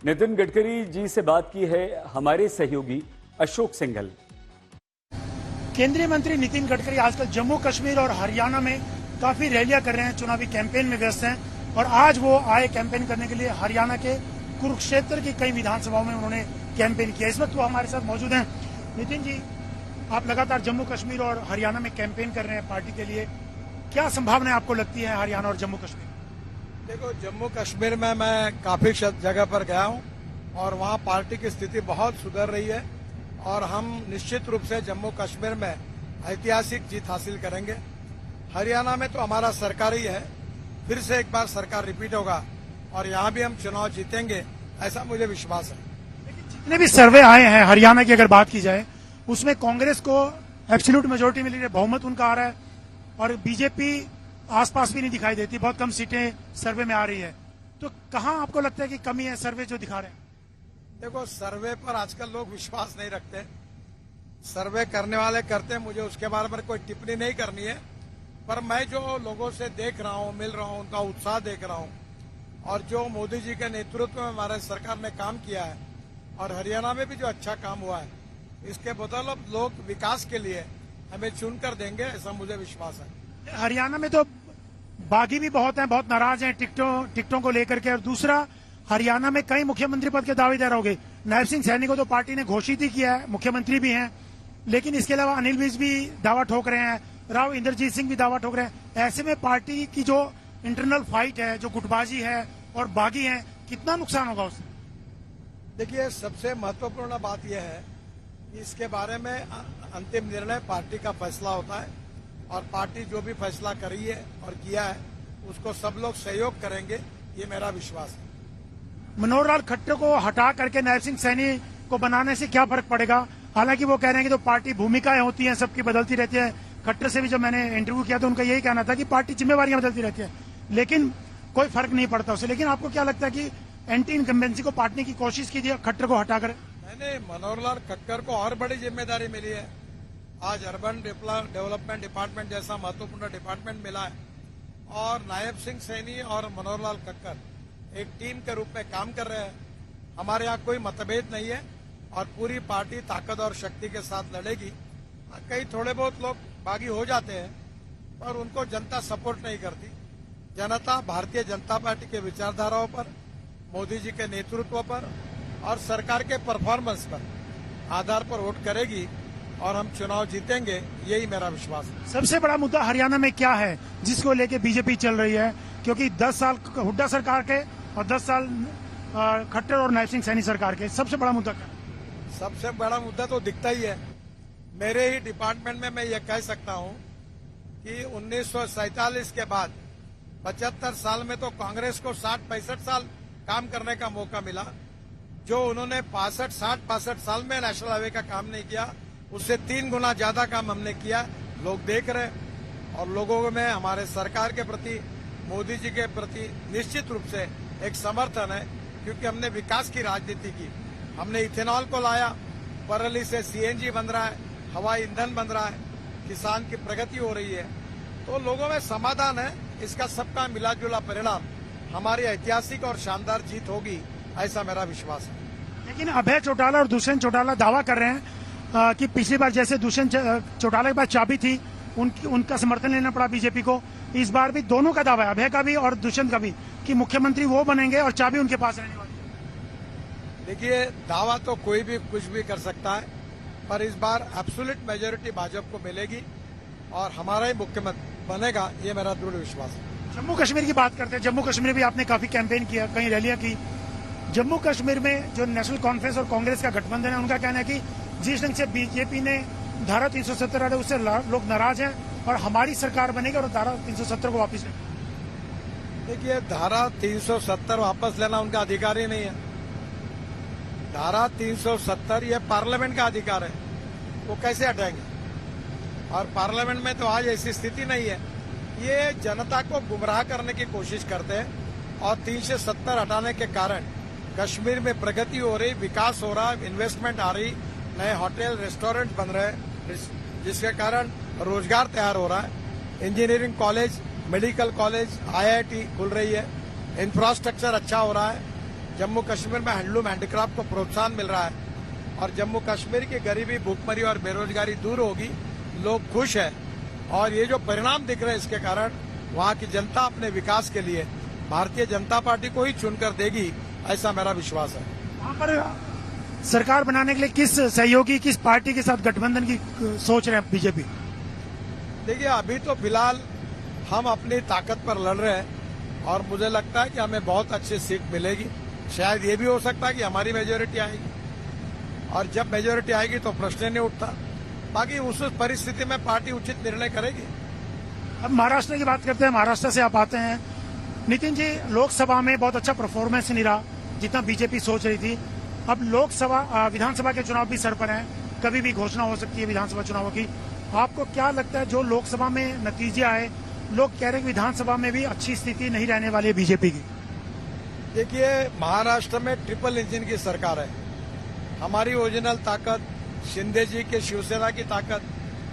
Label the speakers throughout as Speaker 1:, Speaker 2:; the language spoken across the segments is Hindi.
Speaker 1: नितिन गडकरी जी से बात की है हमारे सहयोगी अशोक सिंघल।
Speaker 2: केंद्रीय मंत्री नितिन गडकरी आजकल जम्मू कश्मीर और हरियाणा में काफी रैलियां कर रहे हैं, चुनावी कैंपेन में व्यस्त हैं और आज वो आए कैंपेन करने के लिए। हरियाणा के कुरुक्षेत्र की कई विधानसभाओं में उन्होंने कैंपेन किया। इस वक्त वो हमारे साथ मौजूद हैं। नितिन जी, आप लगातार जम्मू कश्मीर और हरियाणा में कैंपेन कर रहे हैं पार्टी के लिए, क्या संभावनाएं आपको लगती है हरियाणा और जम्मू कश्मीर?
Speaker 3: देखो, जम्मू कश्मीर में मैं काफी जगह पर गया हूं और वहां पार्टी की स्थिति बहुत सुधर रही है और हम निश्चित रूप से जम्मू कश्मीर में ऐतिहासिक जीत हासिल करेंगे। हरियाणा में तो हमारा सरकार ही है, फिर से एक बार सरकार रिपीट होगा और यहाँ भी हम चुनाव जीतेंगे, ऐसा मुझे विश्वास है।
Speaker 2: लेकिन जितने भी सर्वे आए हैं हरियाणा की अगर बात की जाए, उसमें कांग्रेस को एब्सोल्यूट मेजोरिटी मिली है, बहुमत उनका आ रहा है और बीजेपी आसपास भी नहीं दिखाई देती, बहुत कम सीटें सर्वे में आ रही है। तो कहाँ आपको लगता है कि कमी है सर्वे जो दिखा रहे हैं?
Speaker 3: देखो, सर्वे पर आजकल लोग विश्वास नहीं रखते। सर्वे करने वाले करते हैं, मुझे उसके बारे में कोई टिप्पणी नहीं करनी है, पर मैं जो लोगों से देख रहा हूँ, मिल रहा हूँ, उनका उत्साह देख रहा हूँ और जो मोदी जी के नेतृत्व में हमारे सरकार ने काम किया है और हरियाणा में भी जो अच्छा काम हुआ है, इसके बदौलत लोग विकास के लिए हमें चुनकर देंगे, ऐसा मुझे विश्वास है।
Speaker 2: हरियाणा में तो बागी भी बहुत हैं, बहुत नाराज हैं टिकटों को लेकर के। और दूसरा, हरियाणा में कई मुख्यमंत्री पद के दावेदार हो गए। नायब सिंह सैनी को तो पार्टी ने घोषित ही किया है, मुख्यमंत्री भी हैं, लेकिन इसके अलावा अनिल विज भी दावा ठोक रहे हैं, राव इंद्रजीत सिंह भी दावा ठोक रहे हैं। ऐसे में पार्टी की जो इंटरनल फाइट है, जो गुटबाजी है और बागी है, कितना नुकसान होगा उससे?
Speaker 3: देखिए, सबसे महत्वपूर्ण बात यह है कि इसके बारे में अंतिम निर्णय पार्टी का फैसला होता है और पार्टी जो भी फैसला करी है और किया है उसको सब लोग सहयोग करेंगे, ये मेरा विश्वास है।
Speaker 2: मनोहर लाल खट्टर को हटा करके नायब सिंह सैनी को बनाने से क्या फर्क पड़ेगा? हालांकि वो कह रहे हैं कि तो पार्टी भूमिकाएं होती हैं, सबकी बदलती रहती है। खट्टर से भी जब मैंने इंटरव्यू किया तो उनका यही कहना था कि पार्टी जिम्मेवारियां बदलती रहती है, लेकिन कोई फर्क नहीं पड़ता उसे। लेकिन आपको क्या लगता है कि एंटी इनकम्बेंसी को पाटने की कोशिश कीजिए खट्टर को हटाकर?
Speaker 3: मैंने मनोहर लाल खट्टर को और बड़ी जिम्मेदारी मिली है। आज अर्बन डेवलपमेंट डिपार्टमेंट जैसा महत्वपूर्ण डिपार्टमेंट मिला है और नायब सिंह सैनी और मनोहर लाल खट्टर एक टीम के रूप में काम कर रहे हैं। हमारे यहाँ कोई मतभेद नहीं है और पूरी पार्टी ताकत और शक्ति के साथ लड़ेगी। कई थोड़े बहुत लोग बागी हो जाते हैं पर उनको जनता सपोर्ट नहीं करती। जनता भारतीय जनता पार्टी के विचारधाराओं पर, मोदी जी के नेतृत्व पर और सरकार के परफॉर्मेंस पर आधार पर वोट करेगी और हम चुनाव जीतेंगे, यही मेरा विश्वास है।
Speaker 2: सबसे बड़ा मुद्दा हरियाणा में क्या है जिसको लेके बीजेपी चल रही है? क्योंकि 10 साल हुड्डा सरकार के और 10 साल खट्टर और नायब सिंह सैनी सरकार के, सबसे बड़ा मुद्दा क्या?
Speaker 3: सबसे बड़ा मुद्दा तो दिखता ही है। मेरे ही डिपार्टमेंट में मैं ये कह सकता हूँ कि 1947 के बाद 75 साल में तो कांग्रेस को 60-65 साल काम करने का मौका मिला। जो उन्होंने 60-65 साल में नेशनल हाईवे का काम नहीं किया, उससे 3 गुना ज्यादा काम हमने किया। लोग देख रहे और लोगों में हमारे सरकार के प्रति, मोदी जी के प्रति निश्चित रूप से एक समर्थन है, क्योंकि हमने विकास की राजनीति की। हमने इथेनॉल को लाया, बरेली से सीएनजी बन रहा है, हवाई ईंधन बन रहा है, किसान की प्रगति हो रही है, तो लोगों में समाधान है। इसका सबका मिला जुला परिणाम हमारी ऐतिहासिक और शानदार जीत होगी, ऐसा मेरा विश्वास है।
Speaker 2: लेकिन अभय चौटाला और दुष्यंत चौटाला दावा कर रहे हैं कि पिछली बार जैसे दुष्यंत चौटाला के पास चाबी थी, उनका समर्थन लेना पड़ा बीजेपी को। इस बार भी दोनों का दावा है, अभय का भी और दुष्यंत का भी, कि मुख्यमंत्री वो बनेंगे और चाबी उनके पास रहने वाली है।
Speaker 3: देखिए, दावा तो कोई भी कुछ भी कर सकता है, पर इस बार एब्सोल्यूट मेजोरिटी भाजपा को मिलेगी और हमारा ही मुख्यमंत्री बनेगा, ये मेरा दृढ़ विश्वास है।
Speaker 2: जम्मू कश्मीर की बात करते हैं। जम्मू कश्मीर भी आपने काफी कैंपेन किया, कई रैलियां की। जम्मू कश्मीर में जो नेशनल कॉन्फ्रेंस और कांग्रेस का गठबंधन है, उनका कहना है कि जिस ढंग से बीजेपी ने धारा 370 हटाई, उससे लोग नाराज हैं और हमारी सरकार बनेगी और धारा 370 को वापस लेंगे।
Speaker 3: देखिए, धारा 370 वापस लेना उनका अधिकार ही नहीं है। धारा 370 ये पार्लियामेंट का अधिकार है, वो कैसे हटाएंगे? और पार्लियामेंट में तो आज ऐसी स्थिति नहीं है। ये जनता को गुमराह करने की कोशिश करते हैं और 370 हटाने के कारण कश्मीर में प्रगति हो रही, विकास हो रहा, इन्वेस्टमेंट आ रही, नए होटल रेस्टोरेंट बन रहे हैं, जिसके कारण रोजगार तैयार हो रहा है। Engineering college, medical college, IIT खुल रही है, इंफ्रास्ट्रक्चर अच्छा हो रहा है जम्मू कश्मीर में हैंडलूम हैंडीक्राफ्ट को प्रोत्साहन मिल रहा है और जम्मू कश्मीर की गरीबी, भूखमरी और बेरोजगारी दूर होगी। लोग खुश हैं और ये जो परिणाम दिख रहे हैं इसके कारण वहाँ की जनता अपने विकास के लिए भारतीय जनता पार्टी को ही चुनकर देगी, ऐसा मेरा विश्वास है।
Speaker 2: वहाँ पर सरकार बनाने के लिए किस सहयोगी, किस पार्टी के साथ गठबंधन की सोच रहे हैं बीजेपी?
Speaker 3: देखिए, अभी तो फिलहाल हम अपनी ताकत पर लड़ रहे हैं और मुझे लगता है कि हमें बहुत अच्छी सीट मिलेगी। शायद ये भी हो सकता है कि हमारी मेजोरिटी आएगी और जब मेजोरिटी आएगी तो प्रश्न नहीं उठता। बाकी उस परिस्थिति में पार्टी उचित निर्णय करेगी।
Speaker 2: अब महाराष्ट्र की बात करते हैं, महाराष्ट्र से आप आते हैं। नितिन जी, लोकसभा में बहुत अच्छा परफॉर्मेंस नहीं रहा जितना बीजेपी सोच रही थी। अब लोकसभा, विधानसभा के चुनाव भी सर पर हैं, कभी भी घोषणा हो सकती है विधानसभा चुनावों की। आपको क्या लगता है, जो लोकसभा में नतीजे आए, लोग कह रहे हैं कि विधानसभा में भी अच्छी स्थिति नहीं रहने वाली है बीजेपी की?
Speaker 3: देखिए, महाराष्ट्र में ट्रिपल इंजन की सरकार है। हमारी ओरिजिनल ताकत, शिंदे जी के शिवसेना की ताकत,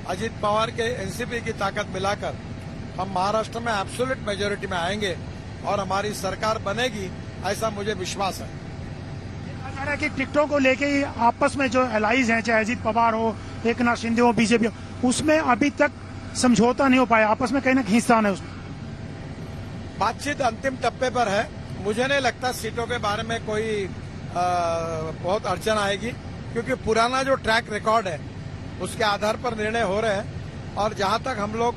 Speaker 3: अजित पवार के एनसीपी की ताकत मिलाकर हम महाराष्ट्र में एब्सोल्यूट मेजोरिटी में आएंगे और हमारी सरकार बनेगी, ऐसा मुझे विश्वास है।
Speaker 2: कह रहा है कि टिकटों को लेके ही आपस में जो एलाइज हैं, चाहे अजित पवार हो, एकनाथ शिंदे हो, बीजेपी हो, उसमें अभी तक समझौता नहीं हो पाया, आपस में कहीं ना कहीं हिस्सा है उसमें।
Speaker 3: बातचीत अंतिम टप्पे पर है। मुझे नहीं लगता सीटों के बारे में कोई बहुत अड़चन आएगी, क्योंकि पुराना जो ट्रैक रिकॉर्ड है उसके आधार पर निर्णय हो रहे हैं और जहां तक हम लोग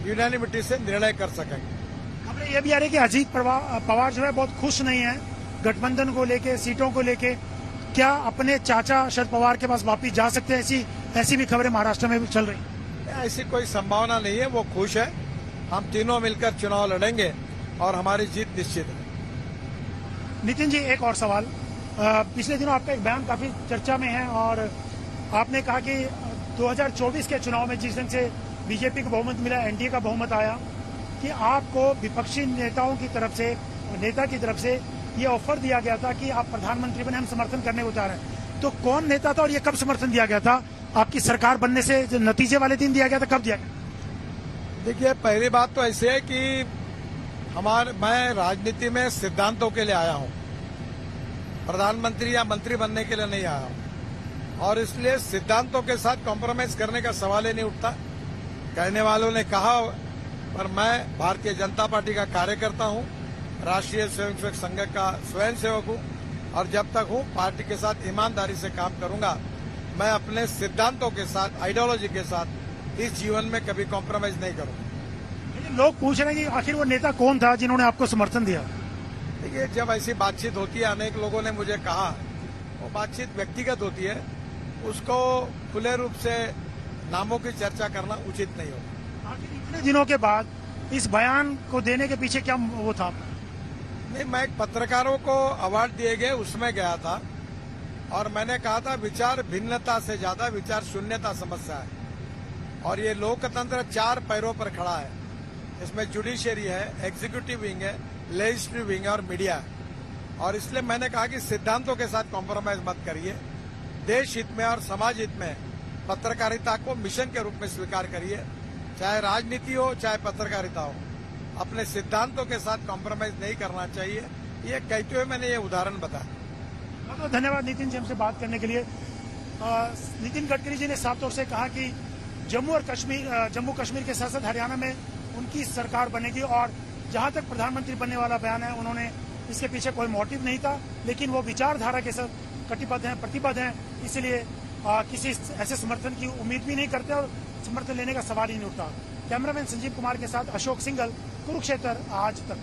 Speaker 3: यूनानिमिटी से निर्णय कर सकेंगे।
Speaker 2: खबरें ये भी आ रही है कि अजित पवार जो है बहुत खुश नहीं है गठबंधन को लेके, सीटों को लेके। क्या अपने चाचा शरद पवार के पास वापिस जा सकते हैं? ऐसी भी खबरें महाराष्ट्र में भी चल रही।
Speaker 3: ऐसी कोई संभावना नहीं है, वो खुश है। हम तीनों मिलकर चुनाव लड़ेंगे और हमारी जीत निश्चित है।
Speaker 2: नितिन जी, एक और सवाल। पिछले दिनों आपका एक बयान काफी चर्चा में है और आपने कहा कि 2024 के चुनाव में जिस ढंग से बीजेपी को बहुमत मिला, एनडीए का बहुमत आया, कि आपको विपक्षी नेताओं की तरफ से, नेता की तरफ से ये ऑफर दिया गया था कि आप प्रधानमंत्री बने, हम समर्थन करने को तैयार हैं। तो कौन नेता था और ये कब समर्थन दिया गया था? आपकी सरकार बनने से नतीजे वाले दिन दिया गया था, कब दिया गया?
Speaker 3: देखिए, पहली बात तो ऐसे है कि मैं राजनीति में सिद्धांतों के लिए आया हूं, प्रधानमंत्री या मंत्री बनने के लिए नहीं आया हूं और इसलिए सिद्धांतों के साथ कॉम्प्रोमाइज करने का सवाल ही नहीं उठता। कहने वालों ने कहा, पर मैं भारतीय जनता पार्टी का कार्यकर्ता हूं, राष्ट्रीय स्वयंसेवक संघ का स्वयंसेवक हूं और जब तक हूं पार्टी के साथ ईमानदारी से काम करूंगा। मैं अपने सिद्धांतों के साथ, आइडियोलॉजी के साथ इस जीवन में कभी कॉम्प्रोमाइज नहीं करूंगा।
Speaker 2: लोग पूछ रहे हैं कि आखिर वो नेता कौन था जिन्होंने आपको समर्थन दिया?
Speaker 3: देखिए, जब ऐसी बातचीत होती है, अनेक लोगों ने मुझे कहा, वो बातचीत व्यक्तिगत होती है, उसको खुले रूप से नामों की चर्चा करना उचित नहीं होगा।
Speaker 2: आखिर इतने दिनों के बाद इस बयान को देने के पीछे क्या वो था?
Speaker 3: नहीं, मैं एक पत्रकारों को अवार्ड दिए गए उसमें गया था और मैंने कहा था विचार भिन्नता से ज्यादा विचार शून्यता समस्या है और ये लोकतंत्र 4 पैरों पर खड़ा है। इसमें जुडिशियरी है, एग्जीक्यूटिव विंग है, लेजिस्लेटिव विंग है और मीडिया है और इसलिए मैंने कहा कि सिद्धांतों के साथ कॉम्प्रोमाइज मत करिए। देश हित में और समाज हित में पत्रकारिता को मिशन के रूप में स्वीकार करिए, चाहे राजनीति हो चाहे पत्रकारिता हो। अपने सिद्धांतों के साथ कॉम्प्रोमाइज नहीं करना चाहिए, ये कहते हुए मैंने ये उदाहरण बताया।
Speaker 2: बहुत धन्यवाद नितिन जी हमसे बात करने के लिए। नितिन गडकरी जी ने साफ तौर से कहा कि जम्मू कश्मीर के साथ साथ हरियाणा में उनकी सरकार बनेगी और जहां तक प्रधानमंत्री बनने वाला बयान है, उन्होंने इसके पीछे कोई मोटिव नहीं था, लेकिन वो विचारधारा के साथ कटिबद्ध हैं, प्रतिबद्ध हैं, इसलिए किसी ऐसे समर्थन की उम्मीद भी नहीं करते और समर्थन लेने का सवाल ही नहीं उठता। कैमरामैन संजीव कुमार के साथ अशोक सिंघल, कुरुक्षेत्र आज तक।